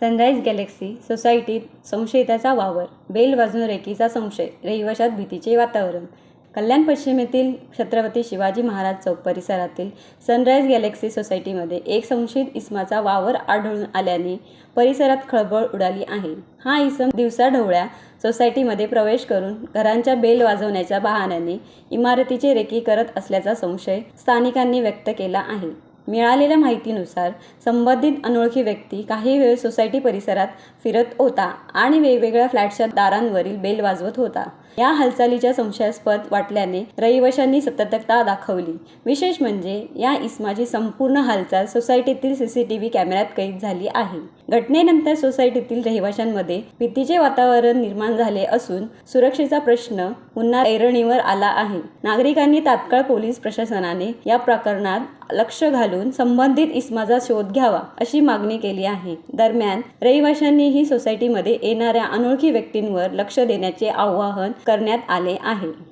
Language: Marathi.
सनराइज गॅलेक्सी सोसायटीत संशयिताचा वावर, बेल वाजवून रेकीचा संशय, रहिवाशात भीतीचे वातावरण. कल्याण पश्चिमेतील छत्रपती शिवाजी महाराज चौक परिसरातील सनराइज गॅलेक्सी सोसायटीमध्ये एक संशयित इसमाचा वावर आढळून आल्याने परिसरात खळबळ उडाली आहे. हा इसम दिवसाढवळ्या सोसायटीमध्ये प्रवेश करून घरांच्या बेल वाजवण्याच्या बहाण्याने इमारतीची रेकी करत असल्याचा संशय स्थानिकांनी व्यक्त केला आहे. मिळालेल्या माहितीनुसार संबंधित अनोळखी व्यक्ती काही वेळ सोसायटी परिसरात फिरत होता आणि वेगवेगळ्या फ्लॅटच्या दारांवरील बेल वाजवत होता. या हालचालीच्या संशयास्पद वाटल्याने रहिवाशांनी सतर्कता दाखवली. विशेष म्हणजे या इसमाची संपूर्ण हालचाल सोसायटीतील CCTV कॅमेऱ्यात कैद झाली आहे. घटनेनंतर सोसायटीतील रहिवाशांमध्ये भीतीचे वातावरण निर्माण झाले असून सुरक्षेचा प्रश्न पुन्हा ऐरणीवर आला आहे. नागरिकांनी तात्काळ पोलीस प्रशासनाने या प्रकरणात लक्ष घालून संबंधित इसमाचा शोध घ्यावा अशी मागणी केली आहे. दरम्यान रहिवाशांनीही सोसायटीमध्ये येणाऱ्या अनोळखी व्यक्तींवर लक्ष देण्याचे आवाहन करण्यात आले आहे.